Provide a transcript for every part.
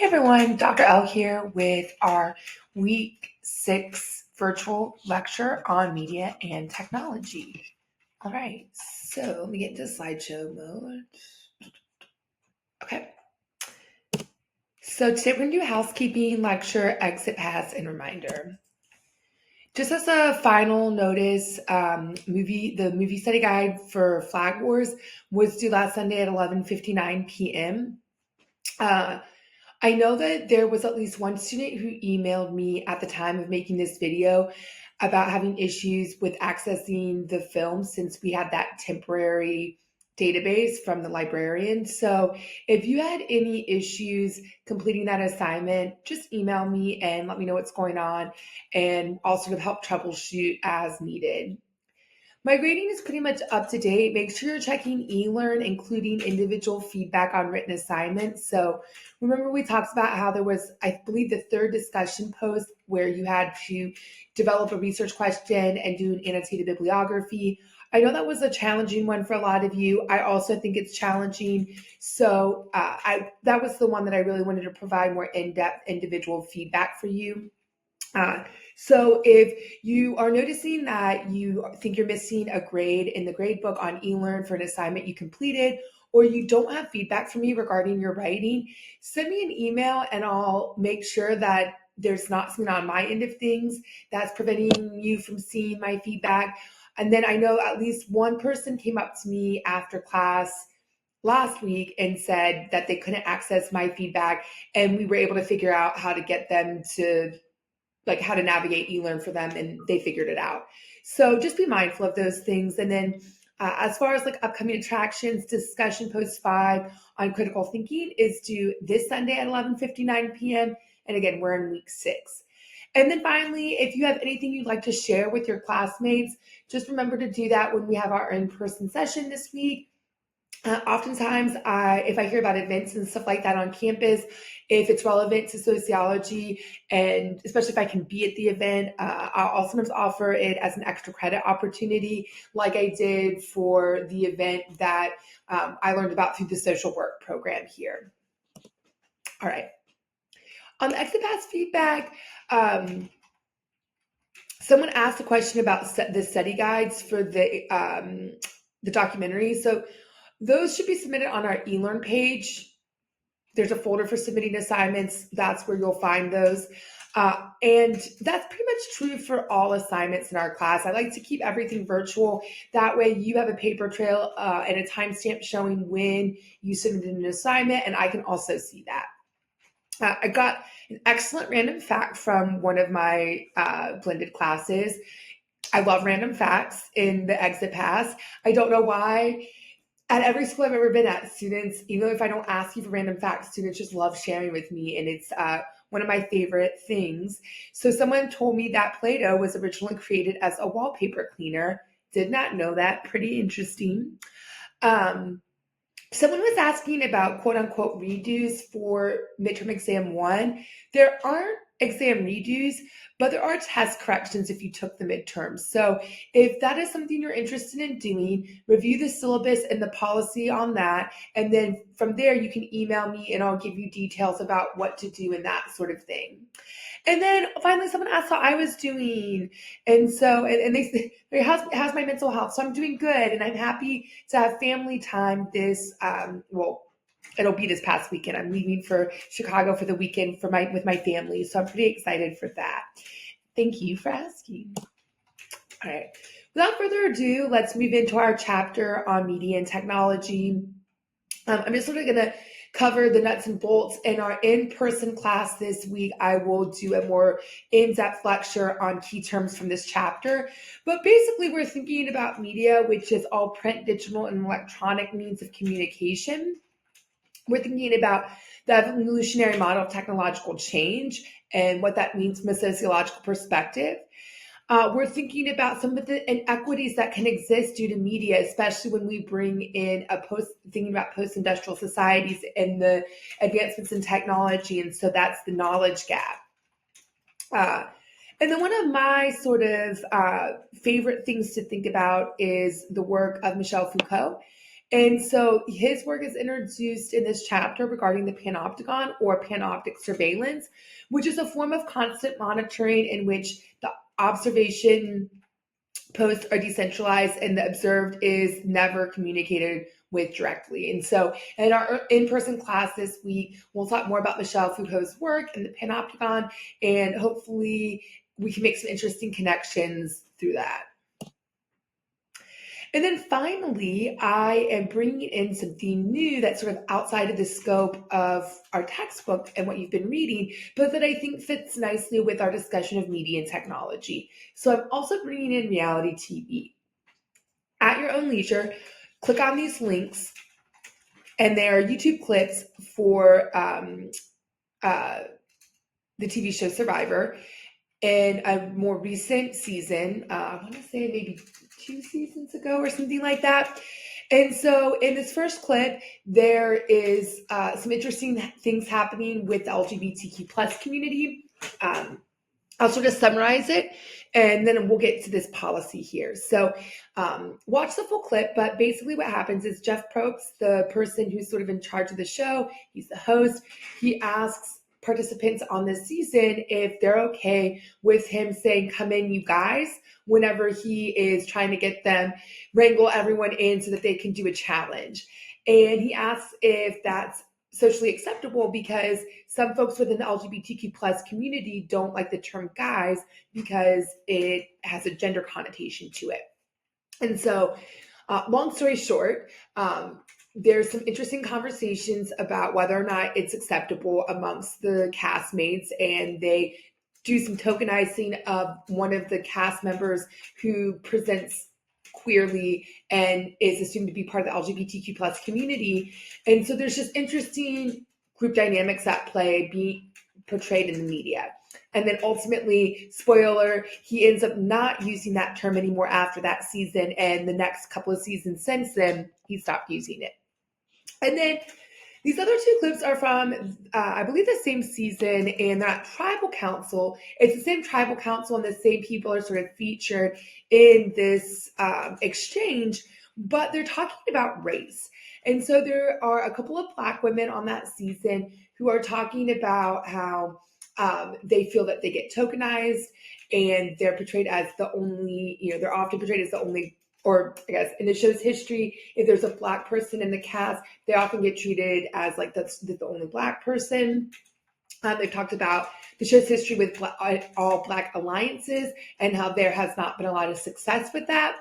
Hey everyone, Dr. L here with our week 6 virtual lecture on media and technology. All right, so let me get into slideshow mode. Okay, so today we're going to do housekeeping, lecture, exit pass, and reminder. Just as a final notice, the movie study guide for Flag Wars was due last Sunday at 11:59 p.m. I know that there was at least one student who emailed me at the time of making this video about having issues with accessing the film since we had that temporary database from the librarian. So if you had any issues completing that assignment, just email me and let me know what's going on, and I'll sort of help troubleshoot as needed. My grading is pretty much up to date. Make sure you're checking eLearn, including individual feedback on written assignments. So remember we talked about how there was, I believe, the third discussion post where you had to develop a research question and do an annotated bibliography. I know that was a challenging one for a lot of you. I also think it's challenging. So that was the one that I really wanted to provide more in-depth individual feedback for you. So if you are noticing that you think you're missing a grade in the grade book on eLearn for an assignment you completed, or you don't have feedback from me regarding your writing, send me an email and I'll make sure that there's not something on my end of things that's preventing you from seeing my feedback. And then I know at least one person came up to me after class last week and said that they couldn't access my feedback, and we were able to figure out how to get them to how to navigate eLearn for them, and they figured it out. So just be mindful of those things. And then as far as upcoming attractions, discussion post 5 on critical thinking is due this Sunday at 11:59 p.m. And again, we're in week 6. And then finally, if you have anything you'd like to share with your classmates, just remember to do that when we have our in-person session this week. Oftentimes, if I hear about events and stuff like that on campus, if it's relevant to sociology, and especially if I can be at the event, I'll sometimes offer it as an extra credit opportunity, like I did for the event that I learned about through the social work program here. All right. On the exit pass feedback, someone asked a question about the study guides for the documentary. So those should be submitted on our eLearn page. There's a folder for submitting assignments. That's where you'll find those. And that's pretty much true for all assignments in our class. I like to keep everything virtual. That way you have a paper trail and a timestamp showing when you submitted an assignment, and I can also see that. I got an excellent random fact from one of my blended classes. I love random facts in the exit pass. I don't know why. At every school I've ever been at, students, even if I don't ask you for random facts, students just love sharing with me, and it's one of my favorite things. So someone told me that Play-Doh was originally created as a wallpaper cleaner. Did not know that. Pretty interesting. Someone was asking about quote unquote redos for midterm exam 1. There aren't exam redos, but there are test corrections if you took the midterms. So if that is something you're interested in doing, review the syllabus and the policy on that. And then from there, you can email me and I'll give you details about what to do and that sort of thing. And then finally, someone asked how I was doing. And so, and they said, how's my mental health? So I'm doing good. And I'm happy to have family time this, it'll be this past weekend. I'm leaving for Chicago for the weekend with my family. So I'm pretty excited for that. Thank you for asking. All right. Without further ado, let's move into our chapter on media and technology. I'm just sort of going to cover the nuts and bolts. In our in-person class this week, I will do a more in-depth lecture on key terms from this chapter. But basically, we're thinking about media, which is all print, digital, and electronic means of communication. We're thinking about the evolutionary model of technological change and what that means from a sociological perspective. We're thinking about some of the inequities that can exist due to media, especially when we bring in thinking about post-industrial societies and the advancements in technology. And so that's the knowledge gap. And then one of my sort of favorite things to think about is the work of Michel Foucault. And so his work is introduced in this chapter regarding the panopticon or panoptic surveillance, which is a form of constant monitoring in which the observation posts are decentralized and the observed is never communicated with directly. And so in our in-person class this week, we'll talk more about Michelle Foucault's work and the panopticon, and hopefully we can make some interesting connections through that. And then finally, I am bringing in something new that's sort of outside of the scope of our textbook and what you've been reading, but that I think fits nicely with our discussion of media and technology. So I'm also bringing in reality TV. At your own leisure, click on these links, and they are YouTube clips for the TV show Survivor in a more recent season. I want to say maybe 2 seasons ago or something like that. And so in this first clip, there is some interesting things happening with the LGBTQ plus community. I'll sort of summarize it, and then we'll get to this policy here. So watch the full clip, but basically what happens is Jeff Probst, the person who's sort of in charge of the show, he's the host, he asks participants on this season if they're okay with him saying, "Come in, you guys," whenever he is trying to get them, wrangle everyone in so that they can do a challenge. And he asks if that's socially acceptable because some folks within the LGBTQ plus community don't like the term guys because it has a gender connotation to it. And so, long story short, there's some interesting conversations about whether or not it's acceptable amongst the castmates, and they do some tokenizing of one of the cast members who presents queerly and is assumed to be part of the LGBTQ plus community. And so there's just interesting group dynamics at play being portrayed in the media. And then ultimately, spoiler, he ends up not using that term anymore after that season. And the next couple of seasons since then, he stopped using it. And then these other 2 clips are from, I believe, the same season, and that tribal council. It's the same tribal council, and the same people are sort of featured in this exchange, but they're talking about race. And so there are a couple of Black women on that season who are talking about how they feel that they get tokenized, and they're portrayed as the only, they're often portrayed as the only, or I guess in the show's history, if there's a Black person in the cast, they often get treated as like that's the only Black person. They've talked about the show's history with all Black alliances and how there has not been a lot of success with that.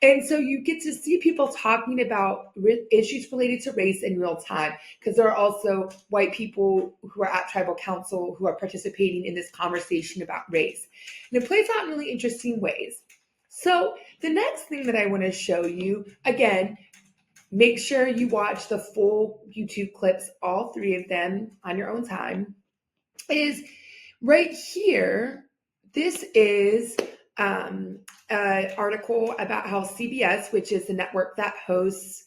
And so you get to see people talking about issues related to race in real time, because there are also white people who are at tribal council who are participating in this conversation about race. And it plays out in really interesting ways. So the next thing that I want to show you, again, make sure you watch the full YouTube clips, all 3 of them on your own time, is right here. This is an article about how CBS, which is the network that hosts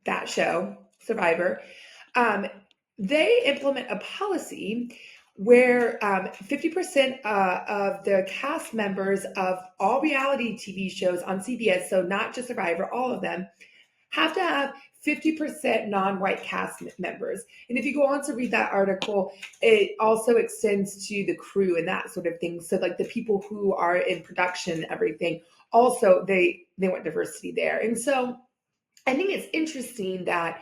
that show, Survivor, they implement a policy where 50% of the cast members of all reality TV shows on CBS, so not just Survivor, all of them, have to have 50% non-white cast members. And if you go on to read that article, it also extends to the crew and that sort of thing. So like the people who are in production and everything, also they want diversity there. And so I think it's interesting that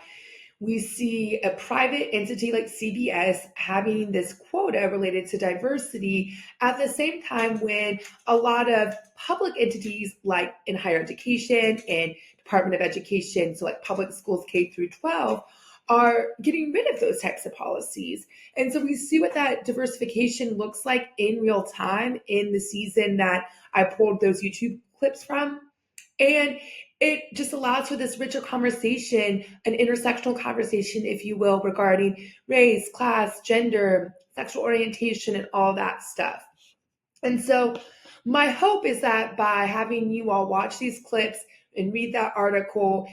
we see a private entity like CBS having this quota related to diversity at the same time when a lot of public entities like in higher education and Department of Education, so like public schools K through 12, are getting rid of those types of policies. And so we see what that diversification looks like in real time in the season that I pulled those YouTube clips from. And it just allows for this richer conversation, an intersectional conversation, if you will, regarding race, class, gender, sexual orientation, and all that stuff. And so my hope is that by having you all watch these clips and read that article,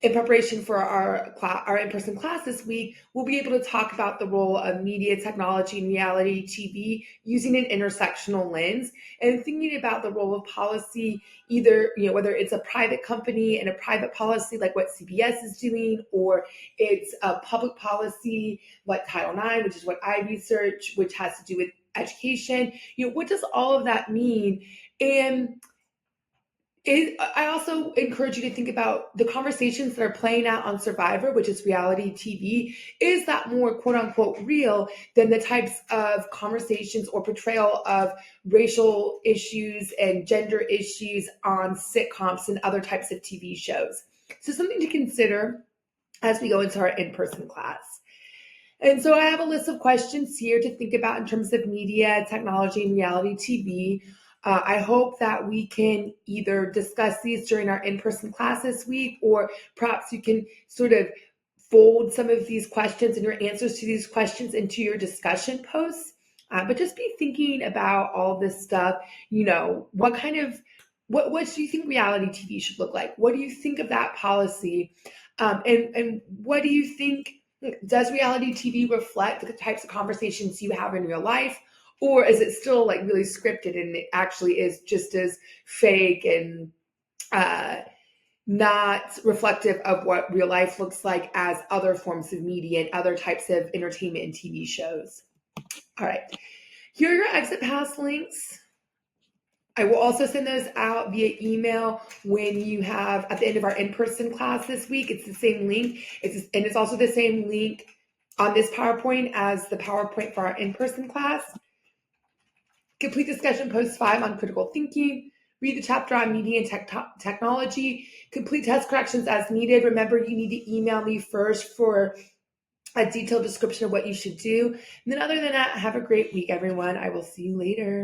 in preparation for our in-person class this week, we'll be able to talk about the role of media, technology, and reality TV using an intersectional lens and thinking about the role of policy, either, whether it's a private company and a private policy like what CBS is doing, or it's a public policy like Title IX, which is what I research, which has to do with education. What does all of that mean? And I also encourage you to think about the conversations that are playing out on Survivor, which is reality TV. Is that more quote unquote real than the types of conversations or portrayal of racial issues and gender issues on sitcoms and other types of TV shows? So, something to consider as we go into our in person class. And so I have a list of questions here to think about in terms of media, technology, and reality TV. I hope that we can either discuss these during our in-person class this week, or perhaps you can sort of fold some of these questions and your answers to these questions into your discussion posts. But just be thinking about all this stuff. What do you think reality TV should look like? What do you think of that policy? And what do you think? Does reality TV reflect the types of conversations you have in real life? Or is it still like really scripted and it actually is just as fake and not reflective of what real life looks like as other forms of media and other types of entertainment and TV shows? All right. Here are your exit pass links. I will also send those out via email when you have at the end of our in-person class this week. It's the same link. It's also the same link on this PowerPoint as the PowerPoint for our in-person class. Complete discussion post 5 on critical thinking. Read the chapter on media and technology. Complete test corrections as needed. Remember, you need to email me first for a detailed description of what you should do. And then other than that, have a great week, everyone. I will see you later.